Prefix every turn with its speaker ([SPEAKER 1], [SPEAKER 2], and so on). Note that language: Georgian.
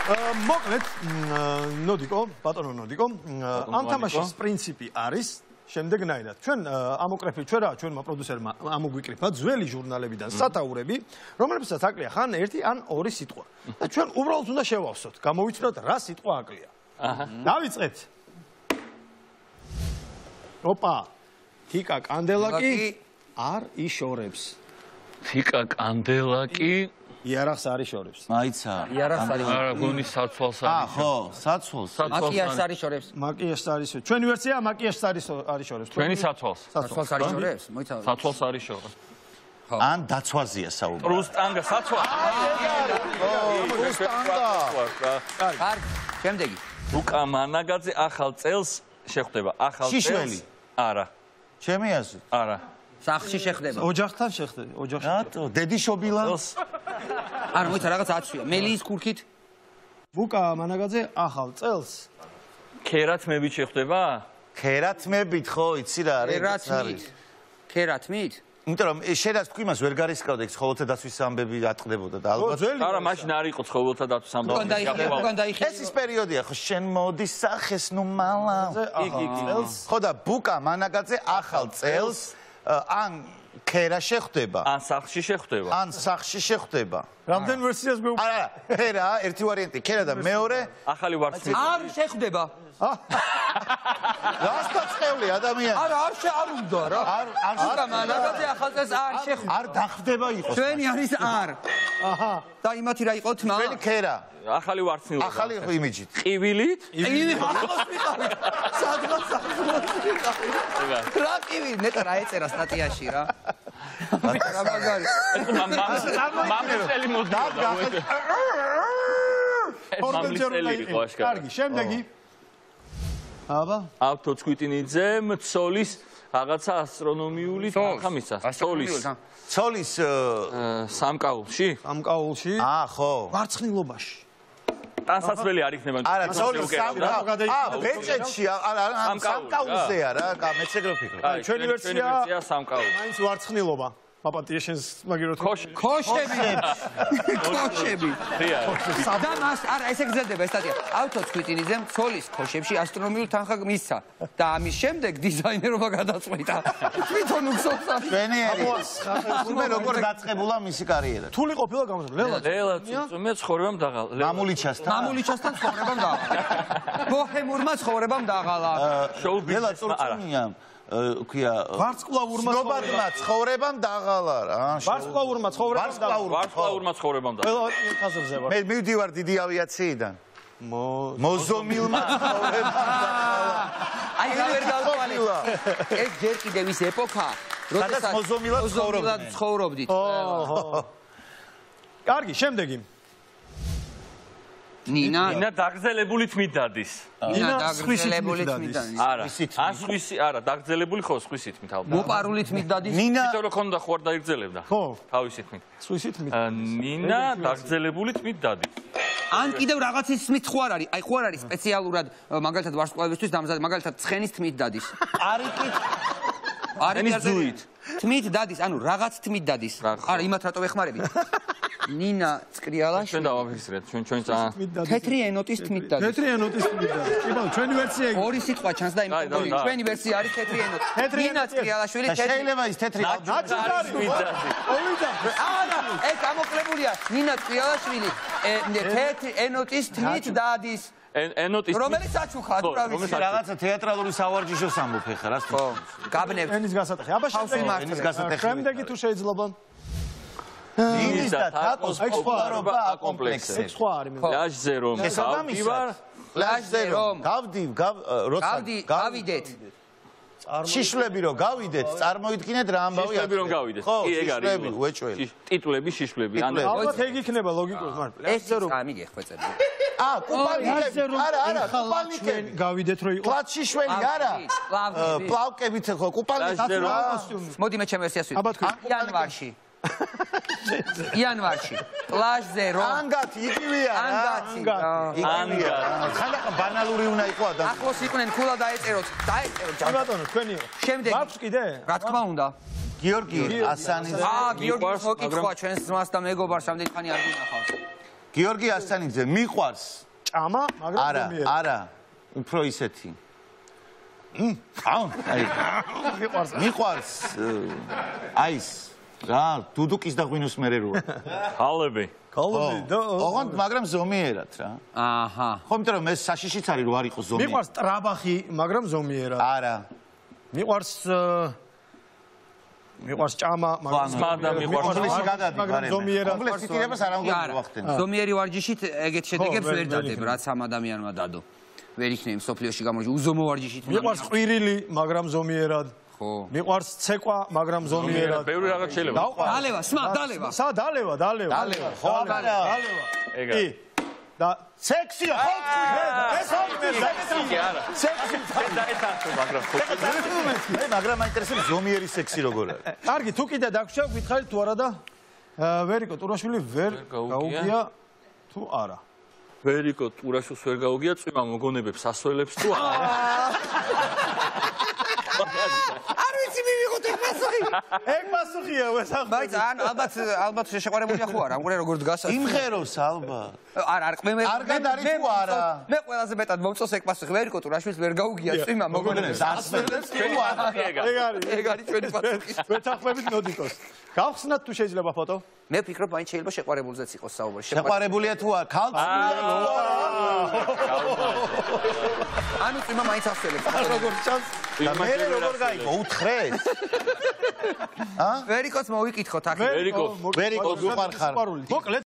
[SPEAKER 1] მოკლედ, ნოდიკო, ბატონო ნოდიკო, ამ თამაშის პრინციპი არის შემდეგნაირად. ჩვენ ამოკრეფილ ჩვენმა პროდიუსერმა ამოგვიკრიფა ძველი ჟურნალებიდან სათაურები, რომლებსაც აკლია ხან ერთი ან ორი სიტყვა. და ჩვენ უბრალოდ უნდა შევავსოთ, გამოვიცნოთ რა სიტყვა აკლია. დავიწყეთ. ოპა, თიკა კანდელაკი არ იშორებს.
[SPEAKER 2] თიკა კანდელაკი
[SPEAKER 1] იარაღს არ იშორებს.
[SPEAKER 3] მაიცა.
[SPEAKER 4] იარაღს არ იშორებს.
[SPEAKER 2] არა, გონი საცვალს არ იშორებს.
[SPEAKER 3] ხო, საცვალს.
[SPEAKER 4] მაკიაჟს არ იშორებს.
[SPEAKER 1] მაკიაჟს არ იშორებს. ჩვენი ვერსია მაკიაჟს არ იშორებს.
[SPEAKER 2] ჩვენი საცვალს.
[SPEAKER 4] საცვალს არ იშორებს? მოიცა.
[SPEAKER 2] საცვალს არ იშორებს.
[SPEAKER 3] ან დაცვაზია საუბარი.
[SPEAKER 2] პრუსტანგა საცვალს.
[SPEAKER 3] პრუსტანგა.
[SPEAKER 4] კარგი, შემდეგი.
[SPEAKER 2] ლუკა მანაგაძე ახალ წელს შეხვდება. ახალ წელს.
[SPEAKER 3] შიშველი.
[SPEAKER 2] არა.
[SPEAKER 3] ჩემი აზრით.
[SPEAKER 2] არა.
[SPEAKER 4] სახლში შეხვდება.
[SPEAKER 1] ოჯახთან შეხვდება, ოჯახში.
[SPEAKER 3] რატო? დედიშობილა?
[SPEAKER 4] არა, მოიცა რაღაც აცვია. მელიის ქურქით.
[SPEAKER 1] ლუკა მანაგაძე ახალ წელს
[SPEAKER 2] ქერათმებით შეხვდება?
[SPEAKER 3] ქერათმებით ხო, იცი რა არის?
[SPEAKER 4] ქერათმით?
[SPEAKER 3] იმიტომ რომ შედაც თქვი მას ვერ გარისკავდა ეს ცხოველთა დაცვის ამბები ატყდებოდა და ალბათ
[SPEAKER 2] არა, მაშინ არ იყო ცხოველთა დაცვის ამბები.
[SPEAKER 4] უკან დაიხია.
[SPEAKER 3] ეს ის პერიოდია ხო, შენ მოდი სახეს ნუ მალა.
[SPEAKER 1] ახალ წელს
[SPEAKER 3] ხო და ბუკა მანაგაძე ახალ წელს ან ქერა შეხვდება.
[SPEAKER 2] ან სახლში შეხვდება.
[SPEAKER 3] ან სახლში შეხვდება.
[SPEAKER 1] რამდენ ვერსიას გვეუბნება?
[SPEAKER 3] არა, ქერა, ერთი ვარიანტი, ქერა და მეორე
[SPEAKER 2] ახალი ვარცხნილი.
[SPEAKER 4] არ შეხვდება.
[SPEAKER 3] რასთან წეული ადამიანი.
[SPEAKER 4] არა, არ უნდა რა. არ მანაგაძე ახალ წელს არ შეხვდება.
[SPEAKER 3] არ დახვდება იყოს.
[SPEAKER 4] ჩვენი არის არ. აჰა. და იმათი რა იყო თმა?
[SPEAKER 3] ჩვენი ქერა.
[SPEAKER 2] ახალი ვარცხნილი.
[SPEAKER 3] ახალი იმიჯით.
[SPEAKER 2] ყივილით?
[SPEAKER 4] სადღაც რა ყივი, ნეტა რა ეწერა სტატიაში რა. რა მაგარი.
[SPEAKER 2] მამისელი მოძრაობა. მამისელი იყო აშკარა.
[SPEAKER 1] კარგი, შემდეგი. აბა,
[SPEAKER 2] ავტოცკვიტინიძე მცოლის რაღაცა ასტრონომიული თანხამისა.
[SPEAKER 3] ცოლის
[SPEAKER 2] სამკაულში?
[SPEAKER 1] სამკაულში.
[SPEAKER 3] ხო.
[SPEAKER 1] ვარცხნილობაში.
[SPEAKER 2] ტანსაცმელი არ იქნება.
[SPEAKER 3] არა, ცოლის სამკაულში. ბეჭედში, არა, სამკაულზეა რა, მეც ეგრე ვფიქრობ.
[SPEAKER 1] ჩვენი ვერსია
[SPEAKER 2] სამკაული.
[SPEAKER 1] მაინც ვარცხნილობა. პაპატია შენს მაგიროთ.
[SPEAKER 4] ქოშები. და მას არა ესე გრძელდება ეს სტატია. ავტოცკვიტინიძემ ცოლის ქოშებში ასტრონომიული თანხა მისცა და ამის შემდეგ დიზაინერობა გადაწყვიტა. თვითონ უხსოვს.
[SPEAKER 3] ჩვენიერი. თუმე როგორ დაწყებულა მისი კარიერა.
[SPEAKER 1] თული ყოფილა გამოსული.
[SPEAKER 2] ლელა მე ცხოვრებამ დაღალა.
[SPEAKER 4] მამულიჩასთან ცხოვრებამ დაღალა. ბოჰემურმა ცხოვრებამ დაღალა.
[SPEAKER 3] ლელა წურწუნია. ქვია
[SPEAKER 1] ვარსკვლავურმა
[SPEAKER 3] ცხოვრებამ დაღალა რა.
[SPEAKER 1] ვარსკვლავურმა
[SPEAKER 2] ცხოვრებამ დაღალა.
[SPEAKER 1] ყველა ხაზებზე ვარ.
[SPEAKER 3] მე მივდივარ დიდი ავიაციიდან. მოზომილმა ცხოვრებამ დაღალა.
[SPEAKER 4] აი რა ვერ დავთვალე. ეს ჯერ კიდევ ის ეპოქაა, როდესაც
[SPEAKER 3] მოზომილად
[SPEAKER 4] ცხოვრობდით.
[SPEAKER 1] კარგი, შემდეგი.
[SPEAKER 4] ნინა
[SPEAKER 2] დაგრძელებული თმით დადის.
[SPEAKER 4] ნინა დაგრძელებული თმით დადის.
[SPEAKER 2] არა. ან სხვისი, არა, დაგრძელებული ხო სხვისი თმით ალბათ.
[SPEAKER 4] მოპარული თმით დადის.
[SPEAKER 3] ნინა
[SPEAKER 2] იმიტომ რომ ხონდა ხო არ დაიგრძელებდა.
[SPEAKER 1] ხო.
[SPEAKER 2] თავისი თმით.
[SPEAKER 1] სხვისი თმით.
[SPEAKER 2] ნინა დაგრძელებული თმით დადის.
[SPEAKER 4] ან კიდევ რაღაცის თმით ხო არ არის? აი ხო არ არის სპეციალურად მაგალითად ვარსკვლავებისთვის დამზადებული, მაგალითად ცხენის თმით დადის. არის
[SPEAKER 2] ძუით.
[SPEAKER 4] თმით დადის, ანუ რაღაც თმით დადის. არა, იმათ რატო ვეხმარებით? ნინა წკრიალაში
[SPEAKER 2] ჩვენ დავაფიქსირეთ, ჩვენ
[SPEAKER 4] თეთრი ენოტის თმით დადის.
[SPEAKER 1] თეთრი ენოტის თმით დადის. კი ბავშვ, ჩვენი ვერსია იგი.
[SPEAKER 4] ორი სიტყვა ჩანს და იმ ჩვენი ვერსია არის თეთრი ენოტი. ნინა წკრიალაშვილი
[SPEAKER 3] შეიძლება ის თეთრი
[SPEAKER 4] არა, ეს გამოკლებულია. ნინა წკრიალაშვილი თეთრი ენოტის თმით დადის.
[SPEAKER 2] ენოტის
[SPEAKER 4] რომელიც აჩუქა ატურავის
[SPEAKER 3] რაღაცა თეატრალური სავარჯიშოს ამბობ ხე რა.
[SPEAKER 4] ხო, გაბნევთ.
[SPEAKER 1] ენის გასატეხი. აბა შემდეგი თუ შეიძლება.
[SPEAKER 3] ინის და თაკოს პოპულარობა აკომპლექსე.
[SPEAKER 1] ეს სხვა არის მე.
[SPEAKER 2] პლაჟზე რომ გავდივარ,
[SPEAKER 3] პლაჟზე რომ როცა
[SPEAKER 4] გავიდეთ.
[SPEAKER 3] შიშვლები რომ გავიდეთ, წარმოიდგინეთ რა ამბავი
[SPEAKER 2] შიშვლები რომ გავიდეთ. კი, ეგ არის.
[SPEAKER 3] შიშვლები, უეჭველი.
[SPEAKER 2] ტიტულები, შიშვლები.
[SPEAKER 1] ალბათ ეგ იქნება ლოგიკურად, მაგრამ
[SPEAKER 4] პლაჟზე რომ ამიგე ხვეწები.
[SPEAKER 3] კუპალნიკები, არა, კუპალნიკები.
[SPEAKER 1] გავიდეთ რომ იყო.
[SPEAKER 3] პლაჟ შიშველი არა. პლავკებით ხო, კუპალნიკები.
[SPEAKER 4] მოდი მე ჩემ ვერსიას ვიტყვი.
[SPEAKER 1] აბა თქვი.
[SPEAKER 4] იანვარში პლაჟზე რომ
[SPEAKER 3] ანგათ იგივეა
[SPEAKER 4] ანგათი
[SPEAKER 3] ხანდახან ბანალური უნდა იყო ადამიანი
[SPEAKER 4] ახლოს იყვნენ ქულა დაეწეროთ
[SPEAKER 1] კი ბატონო თქვენიო
[SPEAKER 4] შემდეგი
[SPEAKER 1] მაქვს კიდე
[SPEAKER 4] რა თქმა უნდა
[SPEAKER 3] გიორგი ასანის
[SPEAKER 4] გიორგი მოკითხვა ჩვენს ძმას და მეგობარს რამდენი ხანი არ გინახავს
[SPEAKER 3] გიორგი ასწანიძე მიყვარს
[SPEAKER 1] ჭამა, მაგრამ
[SPEAKER 3] არა
[SPEAKER 1] ზომიერად.
[SPEAKER 3] არა უფრო ისეთი მიყვარს აი ეს რა დუდუკის და ღვინოს მერეროა
[SPEAKER 2] ხალები.
[SPEAKER 1] გალობი და
[SPEAKER 3] ოღონდ მაგრამ ზომიერად რა
[SPEAKER 4] აჰა.
[SPEAKER 3] ხო იმიტომ რომ ეს საშიშიც არის რო არ იყოს ზომიერი
[SPEAKER 1] მიყვარს ტრაბახი, მაგრამ ზომიერად.
[SPEAKER 3] არა
[SPEAKER 1] მიყვარს ჭამა, მაგრამ ზომიერად.
[SPEAKER 3] კომპლექსიტირებას არ ამგვარად ვახდენ
[SPEAKER 4] ზომიერი ვარჯიშით ეგეთ შედეგებს ვერ დადებ, რაც ამ ადამიანმა დადო. ვერ იქნება სოფლიოში გამოჩი უზომო ვარჯიშით.
[SPEAKER 1] მიყვარს ყვირილი, მაგრამ ზომიერად.
[SPEAKER 4] ხო.
[SPEAKER 1] მიყვარს ცეკვა, მაგრამ ზომიერად.
[SPEAKER 2] ბევრი რაღაც შეიძლება.
[SPEAKER 4] დალევა, სმა, დალევა.
[SPEAKER 1] დალევა.
[SPEAKER 3] ხო არა
[SPEAKER 2] ეგა.
[SPEAKER 1] და სექსია ხო? ეს
[SPEAKER 2] არა.
[SPEAKER 1] სექსი.
[SPEAKER 3] მაგრამ მაინტერესებს ზომიერი სექსი როგორ არის
[SPEAKER 1] კარგი, თუ კიდე დაგვრჩა, გითხარით თუ არა და ვერიკო ტურაშვილი ვერ გაუგია თუ არა.
[SPEAKER 2] ვერიკო ტურაშვილს ვერ გაუგია წვიმა მოგონებებს ასოელებს თუ არა.
[SPEAKER 4] არ ვიცი მივიღოთ ეგ პასუხი.
[SPEAKER 1] ეგ პასუხია ვესახმები.
[SPEAKER 4] բայց ალბათ შეყვარებულია ხო არა? ამგვარ როგორ დგას?
[SPEAKER 3] იმღეროს ალბათ
[SPEAKER 4] არ ყმე
[SPEAKER 3] კარგად არის თუ არა?
[SPEAKER 4] მე ყველაზე მეტად მომწონს ეგ პასუხი. ვერიკო ტურაშვილს ვერ გაუგია წვიმა მოგონებებს
[SPEAKER 3] ასოელებს თუ არა
[SPEAKER 1] ეგ არის ჩვენი პასუხი. ვეთახმებით ნოდიკოს. გავხსნათ თუ შეიძლება ფოტო?
[SPEAKER 4] მე ვფიქრობ მაინც შეიძლება შეყვარებულზეც იყოს საუბარი.
[SPEAKER 3] შეყვარებულია თუ არა ქალწულია
[SPEAKER 4] ანუ წვიმა მაინც ასოელებს.
[SPEAKER 1] როგორ ჩანს?
[SPEAKER 3] და მე როგორ გაიგო უთხრეს
[SPEAKER 4] ვერიკოც მოვიკითხოთ აქ.
[SPEAKER 2] ვერიკო
[SPEAKER 3] ვერიკო გუყარხარ
[SPEAKER 1] მოკლედ